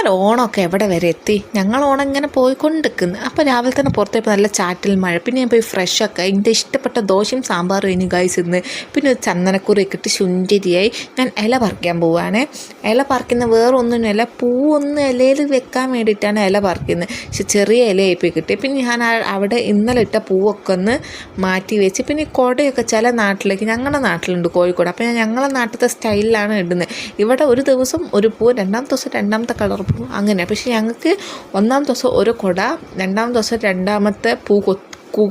നമ്മുടെ ഓണമൊക്കെ എവിടെ വരെ എത്തി? ഞങ്ങൾ ഓണം ഇങ്ങനെ പോയിക്കൊണ്ടിരിക്കുന്നു. അപ്പോൾ രാവിലെ തന്നെ പുറത്തേപ്പോൾ നല്ല ചാറ്റിൽ മഴ. പിന്നെ ഞാൻ പോയി ഫ്രഷൊക്കെ എൻ്റെ ഇഷ്ടപ്പെട്ട ദോശയും സാമ്പാറും ഇനി ഗൈസ് ഇന്ന്. പിന്നെ ഒരു ചന്ദനക്കുറിയൊക്കെ ഇട്ട് ശുന്ഠരിയായി ഞാൻ ഇല പറിക്കാൻ പോവുകയാണ്. ഇല പറിക്കുന്ന വേറെ ഒന്നിനല്ല, പൂവൊന്ന് ഇലയിൽ വെക്കാൻ വേണ്ടിയിട്ടാണ് ഇല പറിക്കുന്നത്. പക്ഷെ ചെറിയ ഇലയായിപ്പോയി കിട്ടി. പിന്നെ ഞാൻ അവിടെ ഇന്നലെ ഇട്ട പൂവൊക്കെ ഒന്ന് മാറ്റി വെച്ച്, പിന്നെ കുടയൊക്കെ ചില നാട്ടിലേക്ക്, ഞങ്ങളുടെ നാട്ടിലുണ്ട് കോഴിക്കോട്, അപ്പോൾ ഞാൻ ഞങ്ങളുടെ നാട്ടിലത്തെ സ്റ്റൈലിലാണ് ഇടുന്നത്. ഇവിടെ ഒരു ദിവസം ഒരു പൂ, രണ്ടാമത്തെ ദിവസം രണ്ടാമത്തെ കളർ പൂ, അങ്ങനെ. പക്ഷേ ഞങ്ങൾക്ക് ഒന്നാം ദിവസം ഒരു കുട, രണ്ടാമത്തെ ദിവസം രണ്ടാമത്തെ പൂ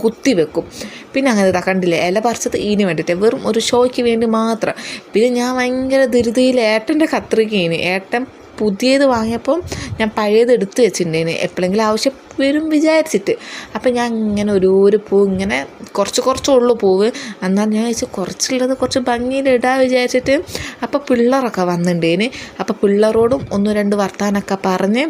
കുത്തി വെക്കും. പിന്നെ അങ്ങനെ കണ്ടില്ലേ, ഇല പറിച്ചത് ഇതിന് വേണ്ടിയിട്ട്, വെറും ഒരു ഷോയ്ക്ക് വേണ്ടി മാത്രം. പിന്നെ ഞാൻ ഭയങ്കര ധൃതിയിൽ ഏട്ടൻ്റെ കത്രികയാണ്, ഏട്ടൻ പുതിയത് വാങ്ങിയപ്പം ഞാൻ പഴയത് എടുത്ത് വെച്ചിട്ടുണ്ടായിരുന്നു, എപ്പോഴെങ്കിലും ആവശ്യം വരും വിചാരിച്ചിട്ട്. അപ്പം ഞാൻ ഇങ്ങനെ ഒരു പൂ ഇങ്ങനെ കുറച്ചുള്ളൂ പൂവ്, എന്നാൽ ഞാൻ വെച്ച് കുറച്ചുള്ളത് കുറച്ച് ഭംഗിയിലിടാൻ വിചാരിച്ചിട്ട്. അപ്പോൾ പിള്ളേരൊക്കെ വന്നിട്ടുണ്ടേന്. അപ്പോൾ പിള്ളേരോടും ഒന്ന് രണ്ട് വർത്താനൊക്കെ പറഞ്ഞ്,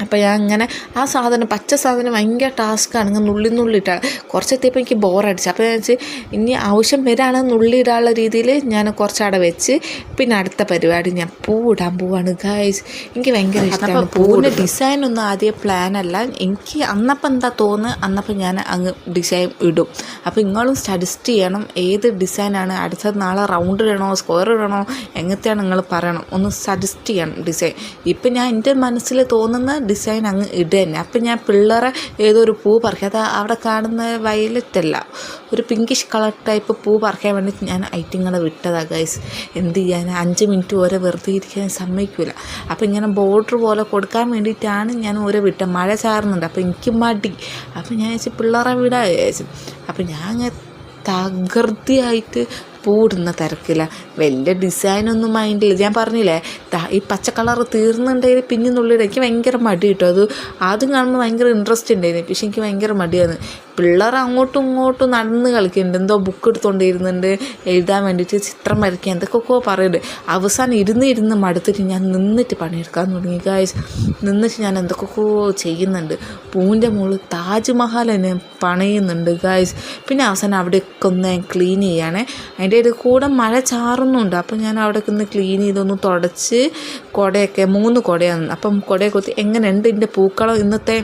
അപ്പോൾ ഞാൻ ഇങ്ങനെ ആ സാധനം, പച്ച സാധനം ഭയങ്കര ടാസ്ക്കാണ്, ഇങ്ങനെ നുള്ളിയിട്ടാണ്. കുറച്ചെത്തിയപ്പോൾ എനിക്ക് ബോറടിച്ചു. അപ്പോൾ ഞാൻ വെച്ച് ഇനി ആവശ്യം വരാണ് നുള്ളിയിടാനുള്ള രീതിയിൽ ഞാൻ കുറച്ചവിടെ വെച്ച്, പിന്നെ അടുത്ത പരിപാടി ഞാൻ പൂവിടാൻ പോവാണ് ഗൈസ്. എനിക്ക് ഭയങ്കര ഇഷ്ടമാണ്. പൂവിൻ്റെ ഡിസൈനൊന്നും ആദ്യം പ്ലാനല്ല, എനിക്ക് അന്നപ്പം എന്താ തോന്നുന്നത് അന്നപ്പം ഞാൻ അങ്ങ് ഡിസൈൻ ഇടും. അപ്പോൾ നിങ്ങളും സജസ്റ്റ് ചെയ്യണം ഏത് ഡിസൈനാണ് അടുത്തത്. നാളെ റൗണ്ട് ഇടണോ സ്ക്വയർ ഇടണോ എങ്ങനത്തെയാണ് നിങ്ങൾ പറയണം, ഒന്ന് സജസ്റ്റ് ചെയ്യണം ഡിസൈൻ. ഇപ്പം ഞാൻ എൻ്റെ മനസ്സിൽ തോന്നുന്ന ഡിസൈൻ അങ്ങ് ഇടുക തന്നെ. അപ്പം ഞാൻ പിള്ളേരെ ഏതോ ഒരു പൂ പറിക്കുക, അത് അവിടെ കാണുന്ന വയലറ്റ് അല്ല, ഒരു പിങ്കിഷ് കളർ ടൈപ്പ് പൂ പറിക്കാൻ വേണ്ടിയിട്ട് ഞാൻ ഐറ്റിങ്ങളെ വിട്ടതാണ് ഗൈസ്. എന്ത് ചെയ്യാൻ, 5 മിനിറ്റ് വരെ വെറുതെ ഇരിക്കാൻ സമ്മതിക്കില്ല. അപ്പോൾ ഇങ്ങനെ ബോർഡർ പോലെ കൊടുക്കാൻ വേണ്ടിയിട്ടാണ് ഞാൻ ഓരോ വിട്ടത്. മഴ ചാറുന്നുണ്ട്, അപ്പോൾ എനിക്ക് മടി. അപ്പോൾ ഞാൻ വിചാരിച്ചു പിള്ളേരെ വിടാൻ വിചാരിച്ചു. അപ്പോൾ ഞാൻ അങ്ങനെ തകൃതിയായിട്ട് പൂടുന്ന തിരക്കില്ല, വലിയ ഡിസൈനൊന്നും മൈൻഡില്ല. ഞാൻ പറഞ്ഞില്ലേ, ഈ പച്ച കളർ തീർന്നുണ്ടെങ്കിൽ പിന്നെ നുള്ളിയിട്ട് എനിക്ക് ഭയങ്കര മടി കിട്ടും. അത് ആദ്യം കാണുമ്പോൾ ഭയങ്കര ഇൻട്രസ്റ്റ് ഉണ്ടായിരുന്നു, പക്ഷെ എനിക്ക് ഭയങ്കര മടിയാണ്. പിള്ളേർ അങ്ങോട്ടും ഇങ്ങോട്ടും നടന്ന് കളിക്കുന്നുണ്ട്, എന്തോ ബുക്ക് എടുത്തുകൊണ്ടിരുന്നുണ്ട് എഴുതാൻ വേണ്ടിയിട്ട്, ചിത്രം വരയ്ക്കുക, എന്തൊക്കെയൊക്കെ പറയുന്നുണ്ട്. അവസാനം ഇരുന്ന് മടുത്തിട്ട് ഞാൻ നിന്നിട്ട് പണിയെടുക്കാൻ തുടങ്ങി ഗായ്സ്. നിന്നിട്ട് ഞാൻ എന്തൊക്കെയൊക്കെയോ ചെയ്യുന്നുണ്ട്. പൂവിൻ്റെ മുകളിൽ താജ്മഹൽ തന്നെ പണിയുന്നുണ്ട് ഗായ്സ്. പിന്നെ അവസാനം അവിടെയൊക്കെ ഒന്ന് ക്ലീൻ ചെയ്യുകയാണേ. അതിൻ്റെ കൂടെ മഴ ചാറുന്നുണ്ട്. അപ്പം ഞാൻ അവിടെയൊക്കെ ഒന്ന് ക്ലീൻ ചെയ്തൊന്ന് തുടച്ച്, കുടയൊക്കെ 3 കുടയാണ്. അപ്പം കുടയൊക്കെ എങ്ങനെയുണ്ട് എൻ്റെ പൂക്കളം ഇന്നത്തെ